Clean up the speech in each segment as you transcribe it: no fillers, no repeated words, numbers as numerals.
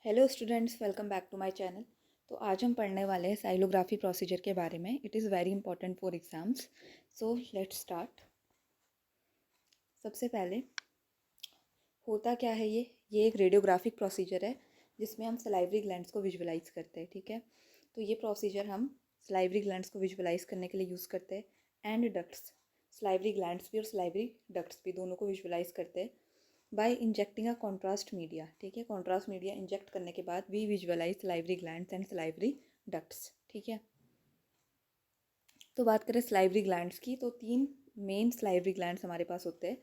Hello students, welcome back to my channel. तो आज हम पढ़ने वाले हैं साइलोग्राफी प्रोसीजर के बारे में। It is very important for exams. So let's start. सबसे पहले होता क्या है, ये एक रेडियोग्राफिक प्रोसीजर है जिसमें हम सलाइवरी ग्लैंड्स को विजुअलाइज करते हैं। ठीक है, तो ये प्रोसीजर हम सलाइवरी ग्लैंड्स को विजुअलाइज करने के लिए यूज़ करते हैं। एंड डक्ट्स, सलाइवरी ग्लैंड्स भी और सलाइवरी डक्ट्स भी दोनों को विजुअलाइज करते हैं by injecting a contrast media. ठीक है, कॉन्ट्रास्ट मीडिया इंजेक्ट करने के बाद we visualise salivary glands and salivary ducts. ठीक है, तो बात करें सलाइवरी ग्लैंड्स की, तो तीन मेन सलाइवरी ग्लैंड्स हमारे पास होते हैं।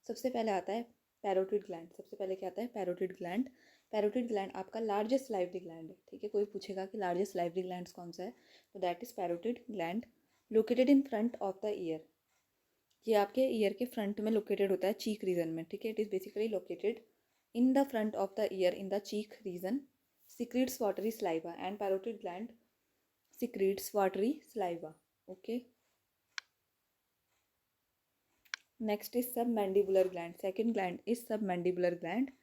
सबसे पहले आता है पैरोटिड ग्लैंड। सबसे पहले क्या आता है? Parotid gland. पैरोटिड ग्लैंड आपका लार्जेस्ट सलाइवरी ग्लैंड है। ठीक है, कोई पूछेगा कि लार्जेस्ट सलाइवरी ग्लैंड कौन सा है, तो that is parotid gland, located in front of the year. ये आपके ईयर के फ्रंट में लोकेटेड होता है, चीक रीजन में। ठीक है, it is basically located in the front of the ear in the cheek region, secretes watery saliva and parotid gland secretes watery saliva. Okay, next is submandibular gland. Second gland is submandibular gland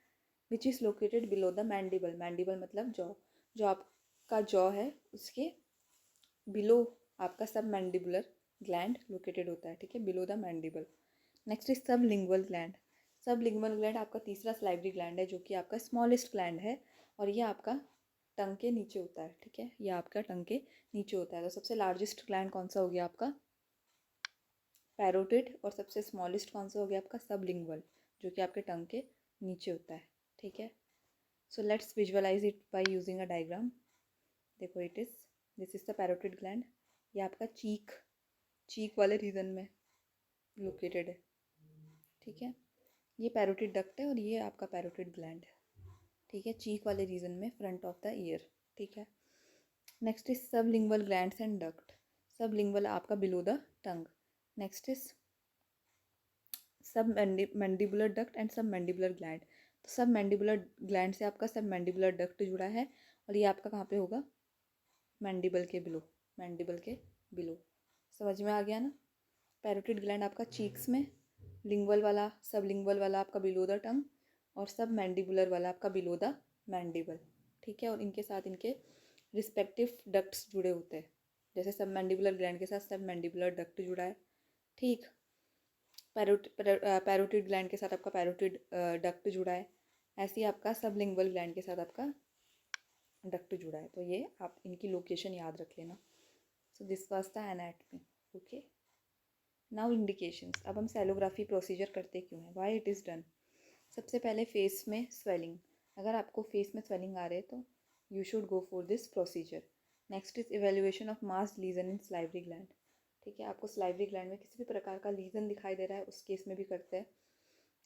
which is located below the mandible. mandible मतलब jaw, जो आपका jaw है उसके below आपका submandibular gland located होता है। ठीक है, below the mandible. Next is sublingual gland. Sublingual gland आपका तीसरा सलाइवरी ग्लैंड है, जो कि आपका स्मॉलेस्ट ग्लैंड है और ये आपका टंग के नीचे होता है। ठीक है, ये आपका टंग के नीचे होता है। तो सबसे लार्जेस्ट ग्लैंड कौन सा हो गया आपका? पैरोटिड। और सबसे स्मॉलेस्ट कौन सा हो गया आपका? सबलिंगुअल, जो कि आपके टंग के नीचे होता है। ठीक है, so let's visualise it by using a diagram. देखो, it is this is the parotid gland. ये आपका चीक वाले रीजन में लोकेटेड है। ठीक है, ये पैरोटिड डक्ट है और ये आपका पैरोटिड ग्लैंड है। ठीक है, चीक वाले रीजन में फ्रंट ऑफ द ईयर। ठीक है, next is sublingual glands and duct. Sublingual आपका below the tongue. Next is submandibular duct and submandibular gland. तो सब मैंडिबुलर ग्लैंड से आपका सब मैंडिबुलर डक्ट जुड़ा है और ये आपका कहाँ पे होगा? मैंडिबल के बिलो। मैंडिबल के बिलो। समझ में आ गया ना? पैरोटिड ग्लैंड आपका चीक्स में, लिंगुअल वाला सबलिंगुअल वाला आपका बिलो द टंग और सब मैंडिबुलर वाला आपका बिलो द मैंडिबल। ठीक है, और इनके साथ इनके रिस्पेक्टिव डक्ट्स जुड़े होते हैं। जैसे सब मैंडिबुलर ग्लैंड के साथ सब मैंडिबुलर डक्ट जुड़ा है। ठीक, पैरोटिड ग्लैंड के साथ आपका पैरोटिड डक्ट जुड़ा है। ऐसे ही आपका सबलिंगुअल ग्लैंड के साथ आपका डक्ट जुड़ा है। तो ये आप इनकी लोकेशन याद रख लेना। So this was the anatomy. Okay, now indications. अब हम सेलोग्राफी प्रोसीजर करते क्यों हैं, व्हाई इट इज़ डन। सबसे पहले फेस में स्वेलिंग। अगर आपको फेस में स्वेलिंग आ रहे है तो you should go for this procedure. Next is evaluation of mass lesion in salivary gland. ठीक है, आपको सलाइवरी ग्लैंड में किसी भी प्रकार का लीजन दिखाई दे रहा है, उस केस में भी करते हैं।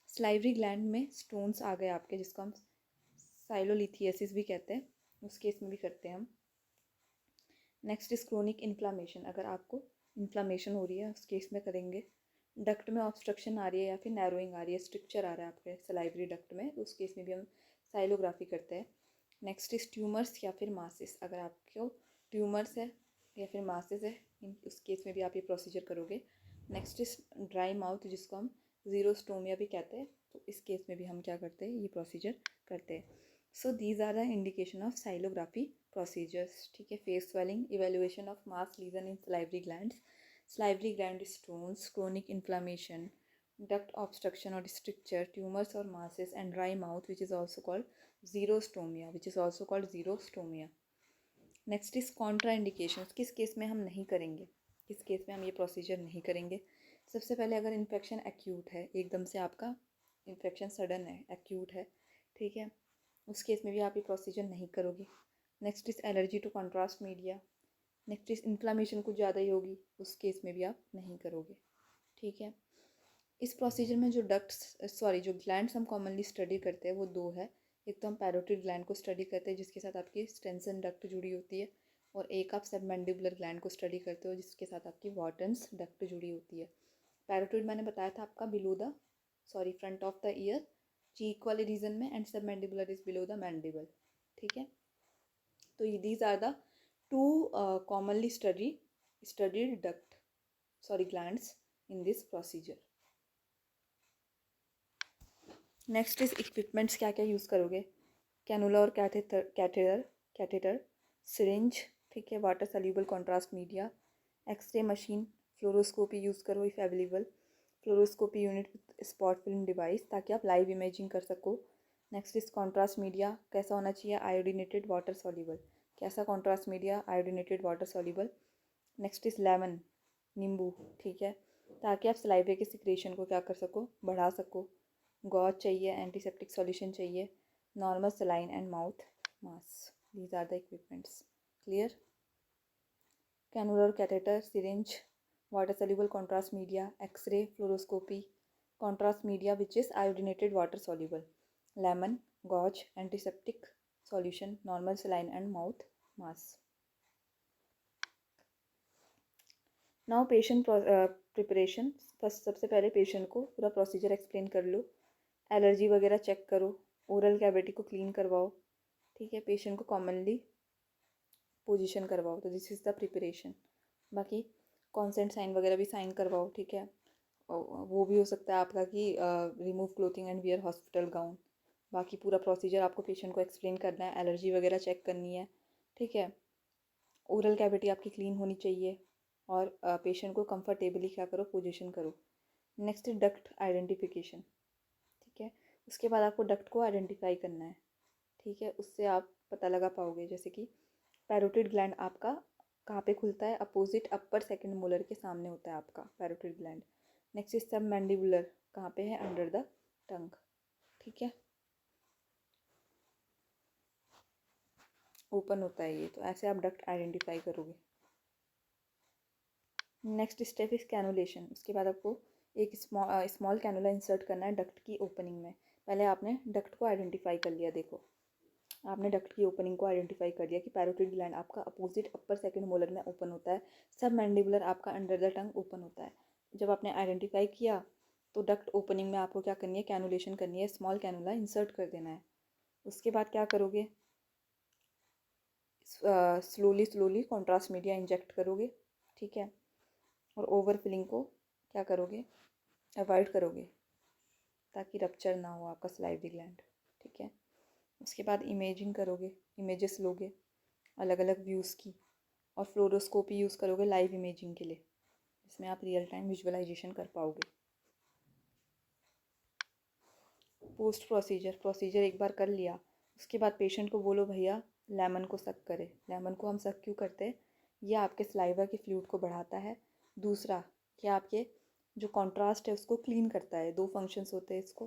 सलाइवरी ग्लैंड में स्टोन्स आ गए आपके, जिसको हम साइलोलिथियसिस भी कहते हैं, उस केस में भी करते हैं हम। Next is chronic inflammation. अगर आपको इन्फ्लामेशन हो रही है उस केस में करेंगे। डक्ट में ऑब्स्ट्रक्शन आ रही है या फिर नैरोइंग आ रही है, स्ट्रिक्चर आ रहा है आपके सलाइवरी डक्ट में, तो उस केस में भी हम साइलोग्राफी करते हैं। नेक्स्ट इज ट्यूमर्स या फिर मासिस। अगर आपको ट्यूमर्स है या फिर मासिस है, उस केस में भी आप ये प्रोसीजर करोगे। नेक्स्ट इज ड्राई माउथ, जिसको हम जीरोस्टोमिया भी कहते हैं, तो इस केस में भी हम क्या करते हैं? ये प्रोसीजर करते हैं। So these are the indication of sialography procedures. ठीक है, face swelling, evaluation of mass lesion in salivary glands, salivary gland stones, chronic inflammation, duct obstruction or stricture, tumors or masses, and dry mouth, which is also called xerostomia, next is contraindications. किस case में हम नहीं करेंगे, किस case में हम ये procedure नहीं करेंगे। सबसे पहले अगर इन्फेक्शन एक्यूट है, एकदम से आपका इन्फेक्शन सडन है, एक्यूट है, ठीक है, उस केस में भी आप ये प्रोसीजर नहीं करोगे। Next is allergy to contrast media. Next is inflammation कुछ ज़्यादा ही होगी, उस केस में भी आप नहीं करोगे। ठीक है, इस प्रोसीजर में जो जो ग्लैंड्स हम कॉमनली स्टडी करते हैं वो दो है। एक तो हम पैरोटिड ग्लैंड को स्टडी करते हैं जिसके साथ आपकी स्टेंसन डक्ट जुड़ी होती है, और एक आप सबमैंडिबुलर ग्लैंड को स्टडी करते हो जिसके साथ आपकी वॉर्टन्स डक्ट जुड़ी होती है। पैरोटिड मैंने बताया था आपका below the front of the ear, cheek वाले रीजन में, and submandibular is below the mandible. ठीक है, तो these are the two commonly studied glands in this procedure. Next is equipments, क्या क्या यूज़ करोगे, कैनुला और कैथेटर, सिरिंज, ठीक है, water soluble contrast media, x-ray machine, fluoroscopy use करो if available, fluoroscopy unit with spot film device, ताकि आप live imaging कर सको। नेक्स्ट इज कॉन्ट्रास्ट मीडिया, कैसा होना चाहिए, आयोडीनेटेड वाटर सॉल्यूबल, कैसा contrast media, iodinated water soluble. Next is lemon, नींबू, ठीक है, ताकि आप सलाइवे के सिक्रेशन को क्या कर सको, बढ़ा सको। गॉज चाहिए, एंटीसेप्टिक सॉल्यूशन चाहिए, normal saline and mouth mask, these are the equipments. Clear? Cannula catheter, syringe, water soluble contrast media, x-ray, fluoroscopy, contrast media which is iodinated water soluble, lemon, gauze, antiseptic solution, normal saline and mouth mask. Now patient preparation. First सबसे पहले patient को पूरा procedure explain कर लो, allergy वगैरह check करो, oral cavity को clean करवाओ, ठीक है, पेशेंट को कॉमनली पोजीशन करवाओ। तो दिस इज़ द प्रिपरेशन। बाकी कॉन्सेंट साइन वगैरह भी साइन करवाओ, ठीक है। वो भी हो सकता है आपका कि remove clothing and wear hospital gown. बाकी पूरा प्रोसीजर आपको पेशेंट को एक्सप्लेन करना है, एलर्जी वगैरह चेक करनी है, ठीक है। ओरल कैविटी आपकी क्लीन होनी चाहिए और पेशेंट को कंफर्टेबली क्या करो, पोजीशन करो। नेक्स्ट इज डक्ट आइडेंटिफिकेशन, ठीक है। उसके बाद आपको डक्ट को आइडेंटिफाई करना है, ठीक है। उससे आप पता लगा पाओगे, जैसे कि पैरोटिड ग्लैंड आपका कहाँ पे खुलता है, अपोजिट अपर सेकंड मोलर के सामने होता है आपका पैरोटिड ग्लैंड। नेक्स्ट इज सब मैंडिबुलर, कहाँ पे है, अंडर द टंग, ठीक है, ओपन होता है ये। तो ऐसे आप डक्ट आइडेंटिफाई करोगे। Next step is cannulation. उसके बाद आपको एक स्मॉल कैनुला इंसर्ट करना है डक्ट की ओपनिंग में। पहले आपने डक्ट को आइडेंटिफाई कर लिया, देखो आपने डक्ट की ओपनिंग को आइडेंटिफाई कर दिया कि पैरोटिड ग्लैंड आपका अपोजिट अपर सेकंड मोलर में ओपन होता है, सब मैंडिबुलर आपका अंडर द टंग ओपन होता है। जब आपने आइडेंटिफाई किया तो डक्ट ओपनिंग में आपको क्या करनी है, कैनुलेशन करनी है, स्मॉल कैनुला इंसर्ट कर देना है। उसके बाद क्या करोगे, स्लोली कॉन्ट्रास्ट मीडिया इंजेक्ट करोगे, ठीक है, और ओवर फिलिंग को क्या करोगे, अवॉइड करोगे, ताकि रप्चर ना हो आपका सलाइवरी ग्लैंड, ठीक है। उसके बाद इमेजिंग करोगे, इमेजेस लोगे अलग अलग व्यूज़ की, और फ्लोरोस्कोपी यूज़ करोगे लाइव इमेजिंग के लिए, जिसमें आप रियल टाइम विजुअलाइजेशन कर पाओगे। पोस्ट प्रोसीजर एक बार कर लिया, उसके बाद पेशेंट को बोलो भैया लेमन को सक करे। लेमन को हम सक क्यों करते हैं, ये आपके सलाइवा की फ्लूइड को बढ़ाता है। दूसरा, ये आपके जो कॉन्ट्रास्ट है उसको क्लीन करता है। दो फंक्शंस होते हैं इसको,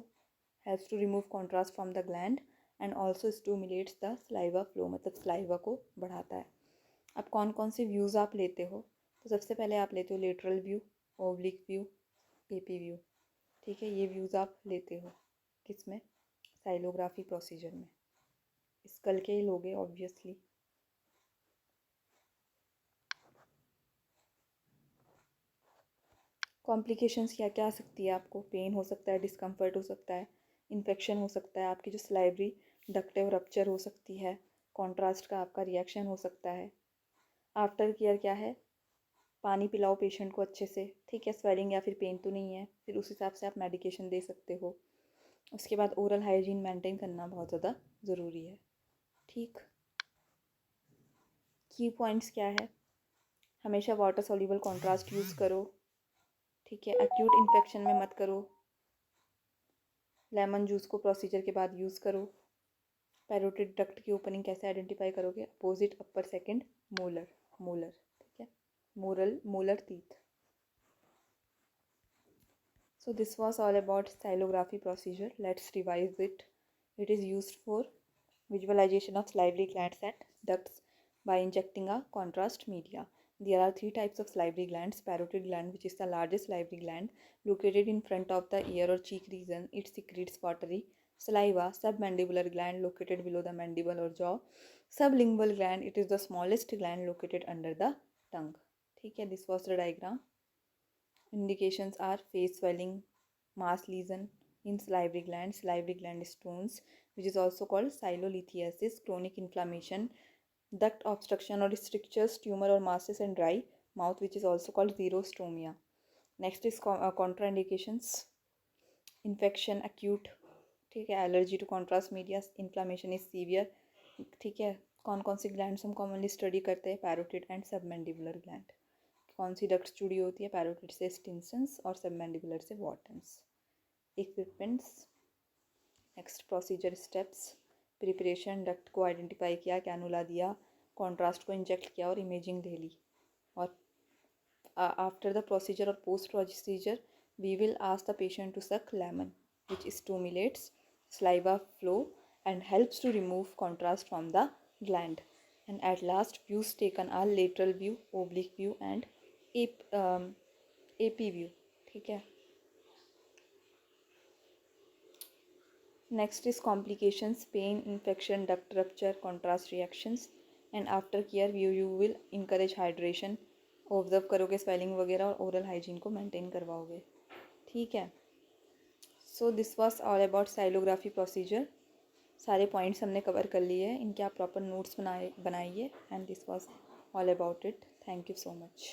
helps to remove contrast from the gland and also stimulates the saliva flow, मतलब सलाइवा को बढ़ाता है। अब कौन कौन से व्यूज़ आप लेते हो, तो सबसे पहले आप लेते हो lateral view, oblique view, AP view, ठीक है। ये व्यूज़ आप लेते हो किस में, साइलोग्राफी प्रोसीजर में। स्कल के ही लोगे ऑब्वियसली। कॉम्प्लिकेशंस क्या क्या आ सकती है आपको, पेन हो सकता है, डिस्कम्फर्ट हो सकता है, इन्फेक्शन हो सकता है, आपकी जो सलाइवरी डक्ट है वो रप्चर हो सकती है, कॉन्ट्रास्ट का आपका रिएक्शन हो सकता है। आफ्टर केयर क्या है, पानी पिलाओ पेशेंट को अच्छे से, ठीक है। स्वेलिंग या फिर पेन तो नहीं है, फिर उस हिसाब से आप मेडिकेशन दे सकते हो। उसके बाद ओरल हाइजीन मेंटेन करना बहुत ज़्यादा ज़रूरी है, ठीक। की पॉइंट्स क्या है, हमेशा वाटर सॉल्यूबल कॉन्ट्रास्ट यूज़ करो, ठीक है। एक्यूट इन्फेक्शन में मत करो। लेमन जूस को प्रोसीजर के बाद यूज़ करो। पैरोटिड डक्ट की ओपनिंग कैसे आइडेंटिफाई करोगे, अपोजिट अपर सेकंड मोलर, ठीक है, molar teeth. So this was all about stylography procedure. Let's revise it. It is used for visualization of salivary glands and ducts by injecting a contrast media. There are three types of salivary glands. Parotid gland, which is the largest salivary gland located in front of the ear or cheek region. It secretes watery saliva. Submandibular gland located below the mandible or jaw. Sublingual gland, it is the smallest gland located under the tongue. ठीक है, this was the diagram. Indications are face swelling, mass lesion in salivary gland stones, which is also called silolithiasis, chronic inflammation, duct obstruction or strictures, tumor or masses, and dry mouth, which is also called xerostomia. Next is contraindications, infection, acute, ठीक है। Allergy to contrast media, inflammation is severe, ठीक है। कौन कौन सी glands हम commonly study करते हैं, पैरोटिड एंड सबमैंडिबुलर ग्लैंड। कौन सी डक्ट्स जुड़ी होती है, पैरोटिड से स्टिंसन्स और सबमैंडिबुलर से वॉटन्स। Equipments, next procedure steps, preparation, duct को आइडेंटिफाई किया, कैनुला दिया, कॉन्ट्रास्ट को इंजेक्ट किया और इमेजिंग ले ली। और आफ्टर द प्रोसीजर और post procedure we will ask the patient to suck lemon, which stimulates saliva flow and helps to remove contrast from the gland. And at last, views taken are lateral view, oblique view and AP view. ठीक है। Next is complications, pain, infection, duct rupture, contrast reactions. And after care, you will encourage hydration, observe करोगे swelling वगैरह और oral hygiene को maintain करवाओगे। ठीक है। So this was all about sialography procedure. सारे पॉइंट्स हमने कवर कर लिए हैं, इनके आप प्रॉपर नोट्स बनाइए। And this was all about it. Thank you so much.